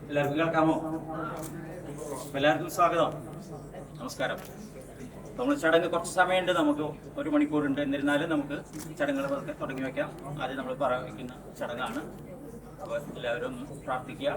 എല്ലാവർക്കും കേൾക്കാമോ? എല്ലാവർക്കും സ്വാഗതം, നമസ്കാരം. നമ്മൾ ചടങ്ങ് കുറച്ച് സമയമുണ്ട്, നമുക്ക് 1 മണിക്കൂറുണ്ട്. എന്നിരുന്നാലും നമുക്ക് ചടങ്ങുകളൊക്കെ തുടങ്ങി വയ്ക്കാം. ആദ്യം നമ്മൾ പറയുന്ന ചടങ്ങാണ്. അപ്പോൾ എല്ലാവരും ഒന്ന് പ്രാർത്ഥിക്കുക.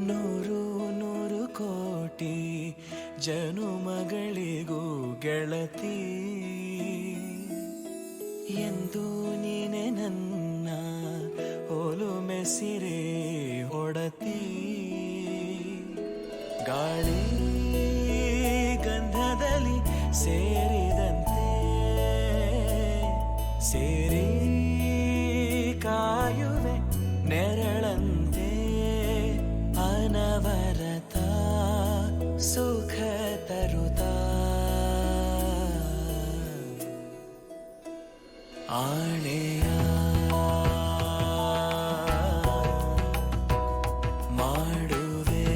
ನೂರು ನೂರು ಕೋಟಿ ಜನುಮಗಳಿಗೂ ಗೆಳತಿ, ಎಂದು ನೀನೆ ನನ್ನ ಒಲುಮೆ ಸಿರೆ ಒಡತಿ. ಗಾಳಿ ಗಂಧದಲ್ಲಿ ಸೇರಿದಂತೆ ಸೇರಿ ಕಾಯುವೆ ನೆರಳಂತೆ, ಅನವರತ ಸುಖ ತರುತ್ತಾ ಆಣೆಯ ಮಾಡುವೆ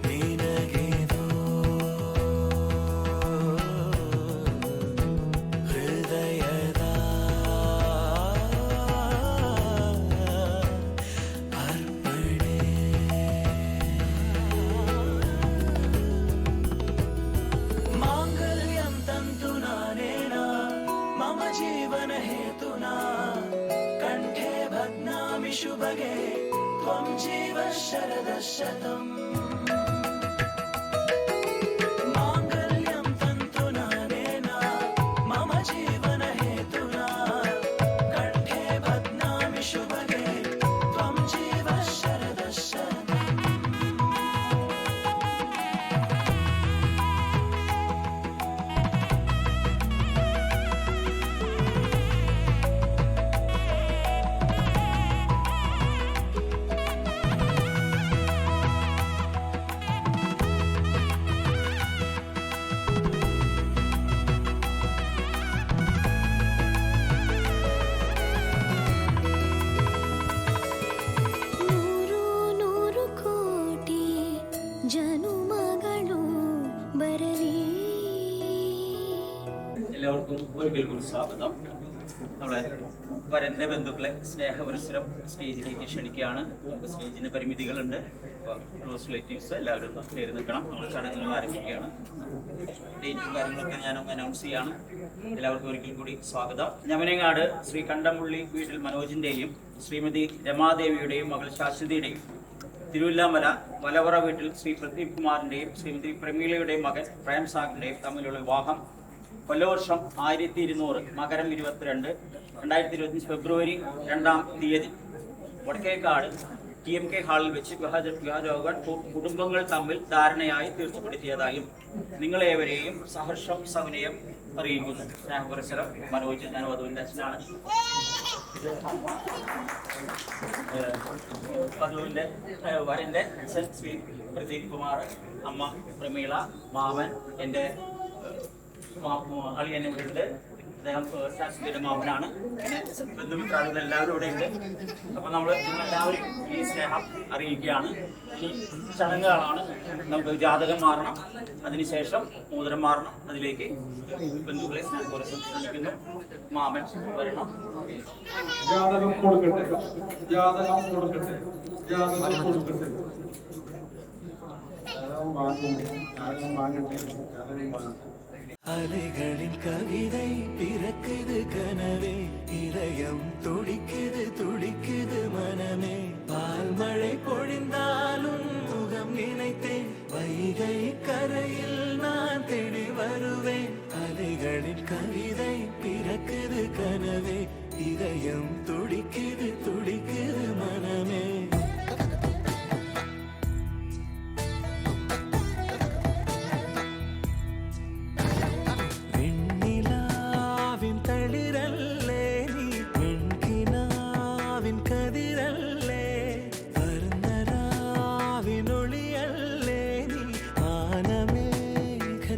ನಿನಗಿದು ಹೃದಯದ ಅರ್ಪಣೆ. ಮಾಂಗಲ್ಯಂ ತಂತು ನಾನೇನ ಮಮ ಜೀವನ ಹೇತುನಾ, ಕಂಠೆ ಭಗ್ನಾಮಿ ಶುಭಗೆ ತ್ವಂ ಜೀವ ಶರದ ಶತಂ. ಮಾಂಗಲ್ಯಂ ತಂತು ನಾನೇನ ಮಮ എല്ലാവർക്കും ഒരിക്കൽ കൂടി സ്വാഗതം. നമ്മളെ വരൻ്റെ ബന്ധുക്കളെ സ്നേഹപുരസ്സരം സ്റ്റേജിലേക്ക് ക്ഷണിക്കുകയാണ്. നമുക്ക് സ്റ്റേജിന് പരിമിതികളുണ്ട്. അപ്പോൾ ക്ലോസ് റിലേറ്റീവ്സ് എല്ലാവരും കയറി നിൽക്കണം. നമ്മൾ ചടങ്ങുകൾ ആരംഭിക്കുകയാണ്. ഡേറ്റും കാര്യങ്ങളൊക്കെ ഞാൻ അനൗൺസ് ചെയ്യാണ്. എല്ലാവർക്കും ഒരിക്കൽ കൂടി സ്വാഗതം. ഞമനങ്ങാട് ശ്രീ കണ്ടമുള്ളി വീട്ടിൽ മനോജിൻ്റെയും ശ്രീമതി രമാദേവിയുടെയും മകൾ ശാശ്വതിയുടെയും, തിരുവല്ലാമല വലവറ വീട്ടിൽ ശ്രീ പ്രദീപ് കുമാറിൻ്റെയും ശ്രീമതി പ്രമീളയുടെയും മകൻ പ്രേം സാഗറിൻ്റെയും തമ്മിലുള്ള വിവാഹം കൊല്ലവർഷം 1200 മകരം 22 2025 ഫെബ്രുവരി 2-ാം തീയതി വടക്കേക്കാട് TMK ഹാളിൽ വെച്ച് വിവാഹരോഗൻ കുടുംബങ്ങൾ തമ്മിൽ ധാരണയായി തീർച്ചപ്പെടുത്തിയതായും നിങ്ങളേവരെയും സഹർഷം സവിനയം അറിയിക്കുന്നു. സ്നേഹപുരസ്സരം മനോജ്. ഞാൻ വധുവിൻ്റെ അച്ഛനാണ്. വധുവിൻ്റെ വരൻ്റെ അച്ഛൻ ശ്രീ പ്രദീപ് കുമാർ, അമ്മ പ്രമീള, മാമൻ എൻ്റെ അളിയനെ വീട്, അദ്ദേഹം ശാശ്വതിയുടെ മാമനാണ്. പിന്നെ ബന്ധുമിത്രാദികൾ എല്ലാവരും ഇവിടെ ഉണ്ട്. അപ്പോൾ നമ്മൾ എല്ലാവരും ഈ സ്നേഹം അറിയിക്കുകയാണ്. ഈ ചടങ്ങുകളാണ്. നമുക്ക് ജാതകം മാറണം, അതിനുശേഷം മോതിരം മാറണം. അതിലേക്ക് ബന്ധുക്കളെ സ്നേഹപുരസ്സരം ക്ഷണിക്കുന്നു. മാമൻ വരണം. ജാതകം കൊടുക്കട്ടെ. ജാതകം കൊടുക്കട്ടെ. ജാതകം കൊടുക്കട്ടെ. அலைகளின் கவிதை பிறக்குது கனவே, இதயம் துடிக்குது துடிக்குது மனமே. பால் மழை பொழிந்தாலும் முகம் நினைத்தேன், வைகை கரையில் நான் தேடி வருவேன். அலைகளின் கவிதை பிறக்குது கனவே, இதயம் துடிக்குது துடிக்குது மனமே.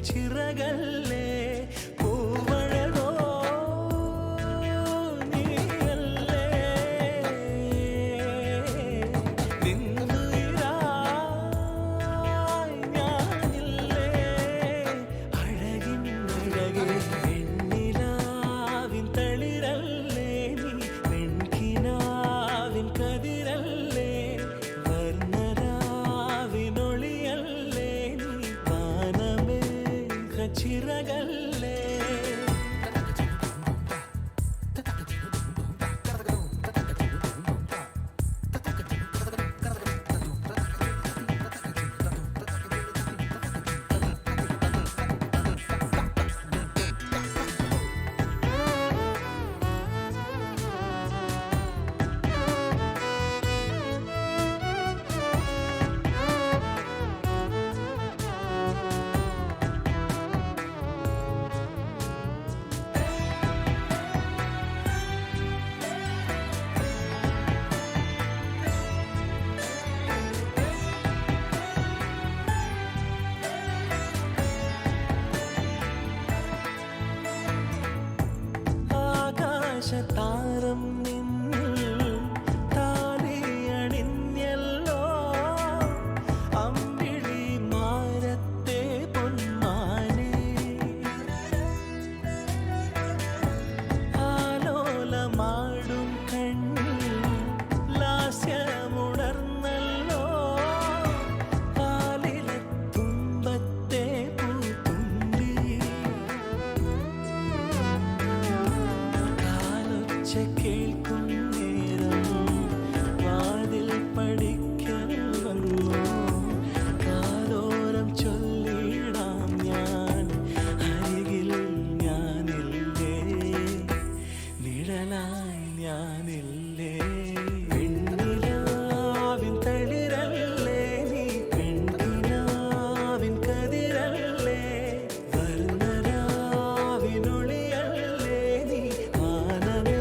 ചിറകല്ലേ പൂവഴകോ നീയല്ലേ, നിന്നുയിരായി ഞാനില്ലേ, അഴകിൻ അഴകേ വെണ്ണിലാവിൻ തളിരല്ലേ നീ, വെൺകിനാവിൻ കതിരല്ലേ, വർണ്ണരാവിനൊളിയല്ലേ നീ, വാനമേ ചിറകല്ലേ. താരം നിന്നിൽ താലിയണിഞ്ഞല്ലോ, അമ്പിളി മാരത്തെ പൊന്മാനെ, ആലോലമാടും കണ്ണിൽ ലാസ്യമുണർന്നല്ലോ, കാലിലെ തുമ്പത്തെ പൂത്തുമ്പി, കേൾക്കും നേരം വാതിൽ പഠിക്കാൻ വന്നു, കാതോരം ചൊല്ലിടാം ഞാൻ, അരികിൽ ഞാനില്ലേ, നിഴലായി ഞാനില്ലേ, വെണ്ണിലാവിൻ തളിരല്ലേ നീ, വെൺകിനാവിൻ കതിരല്ലേ, വർണ്ണരാവിനൊളിയല്ലേ നീ, വാനമേ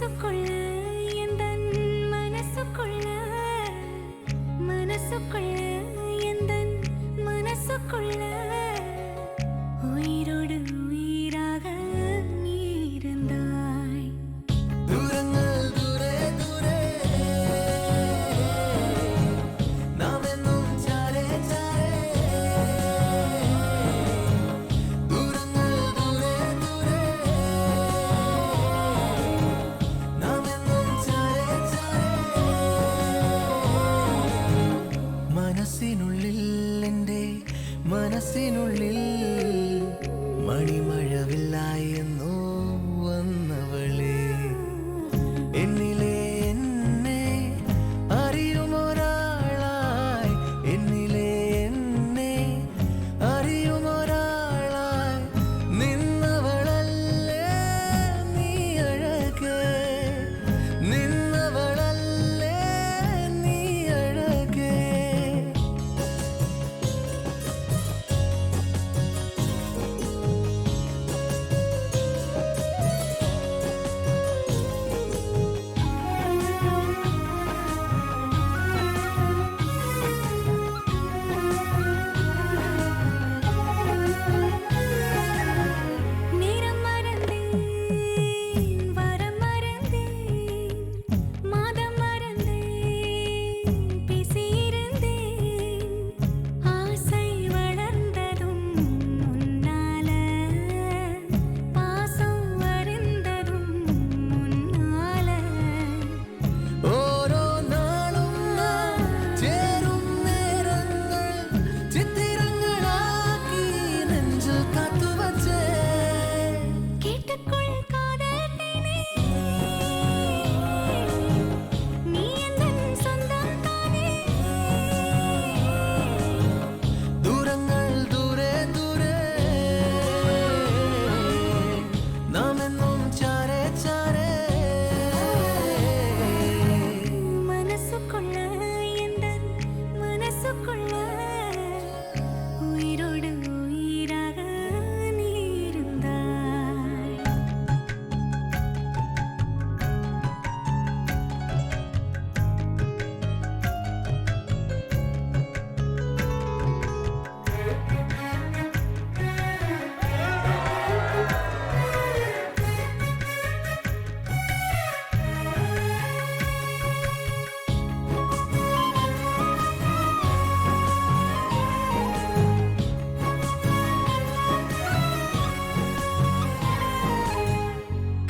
மனசுக்குள்ள எந்தன் மனசுக்குள்ள மனசுக்குள்ள எந்தன் மனசுக்குள்ள உயிரோடு உயிராக நீ இருந்தாய். ദൂരങ്ങൾ ദൂരെ ദൂരെ നാം എന്നും ചാരേ ചാരേ. ദൂരങ്ങൾ ദൂരെ ദൂരെ നാം എന്നും ചാരേ ചാരേ. മനസ്സിനുള്ളിൽ എൻ്റെ മനസ്സിനുള്ളിൽ മണിമഴവില്ലായെന്നോ വന്നവളെ. എന്നിലെ എന്നെ അറിയുമൊരാളായി, എന്നിലെ എന്നെ അറിയുമൊരാളായി നിന്നവളല്ലേ നീ അഴകേ, നിന്നവളല്ലേ നീ അഴകേ. நேரம் மறந்தேன், வரம் மறந்தேன், மாதம் மறந்தேன், பேசியிருந்தேன். ஆசை வளர்ந்ததும் முன்னால, பாசம் அறிந்ததும் முன்னால. ഓരോ നാളും നാം ചേരും നേരങ്ങൾ ചിത്തിരങ്ങളാക്കി നെഞ്ചിൽ കാത്തുവച്ചേ. கேட்டுக்கொள் காதல் தேனே, நீ எந்தன் சொந்தம் தானே. ദൂരങ്ങൾ ദൂരെ ദൂരെ നാം എന്നും ചാരേ ചാരേ. மனசுக்குள்ள எந்தன் மனசுக்குள்ள உயிரோடு உயிராக நீ இருந்தாய்.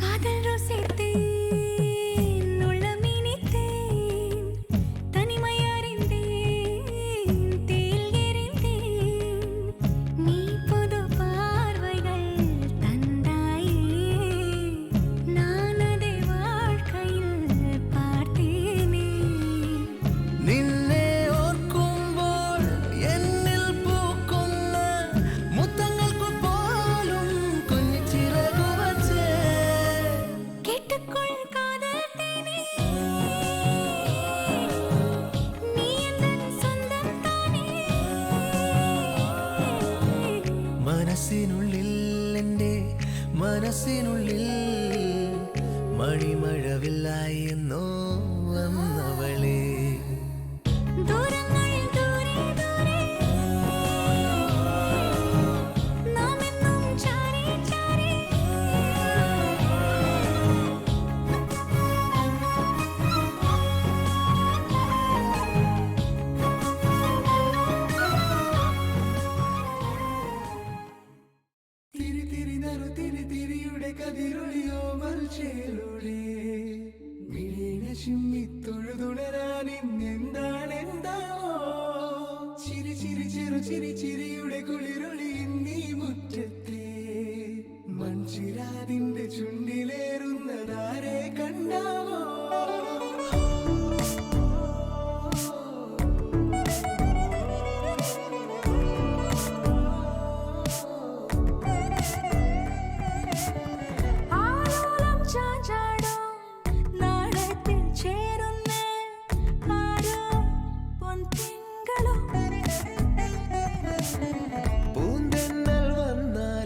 காதல் ருசித்தேன், உள்ளம் இனித்தேன், தனிமை அறிந்தேன், தேல் எறிந்தேன். நீ புது பார்வைகள் தந்தாயே, நான் அதை வாழ்க்கையில் பார்த்தேனே. നിന്നെ ഓർക്കുമ്പോൾ എന്നിൽ പൂക്കുന്ന മുത്തങ്ങൾക്കു പോലും കുഞ്ഞിച്ചിറകു വച്ചേ. கேட்டுக்கொள் காதல் தேனே, நீ எந்தன் சொந்தம் தானே. മനസ്സിനുള്ളിൽ എൻ്റെ മനസ്സിനുള്ളിൽ മണിമഴവില്ലായി എന്നോ വന്നവളെ. ദൂരങ്ങൾ ദൂരെ ദൂരെ നാം എന്നും ചാരേ ചാരേ. തിരി തിരിനറു തിരി തിരിയുടെ കതിരൊളിയോ മൽച്ചേലൂടെ മിഴീണ ചിമ്മി തൊഴുതുണരാൻ ഇന്നെന്താണ് എന്താവോ. ചിരി ചിരി ചെറു ചിരി ചിരിയുടെ കുളിരൊളി നീ മുറ്റത്തെ മൺചിരാതിന്റെ ചുണ്ടിലേറുന്നതാരെ കണ്ടാവോ. ആലോലം ചാഞ്ചാടും നാടത്തിൽ ചേരുന്ന ആരോ പൊൻതിങ്കളോ. പൂന്തെന്നൽ വന്നാൽ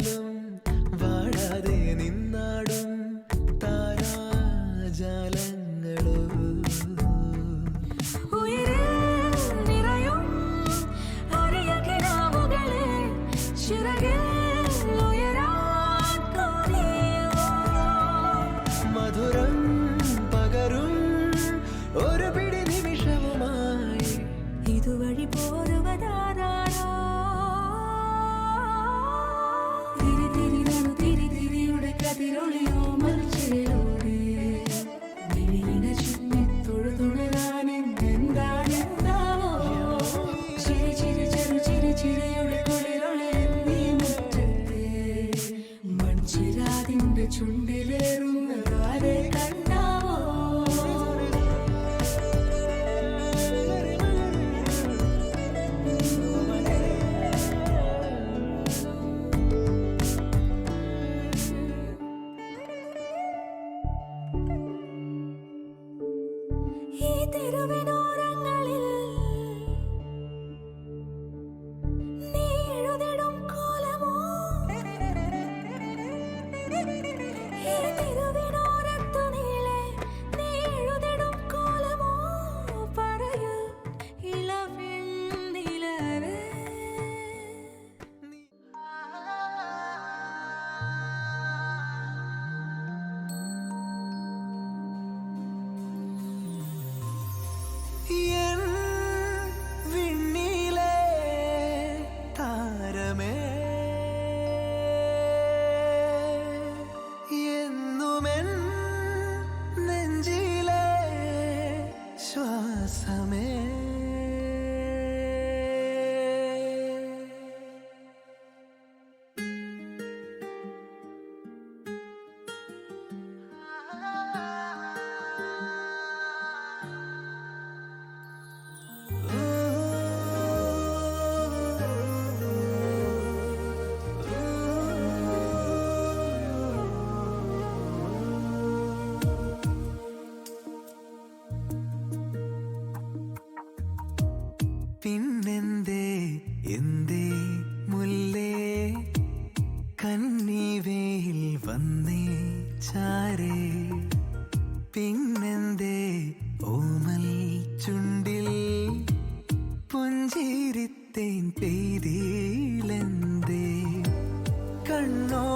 പിന്നെന്തേ എന്തേ മുല്ലേ കന്നിവേയിൽ വന്നേ ചാരേ പിന്നെന്തേ ഓമൽ ചുണ്ടിൽ പുഞ്ചിരിത്തേൻ പെയ്തിലെന്തേ കണ്ണോ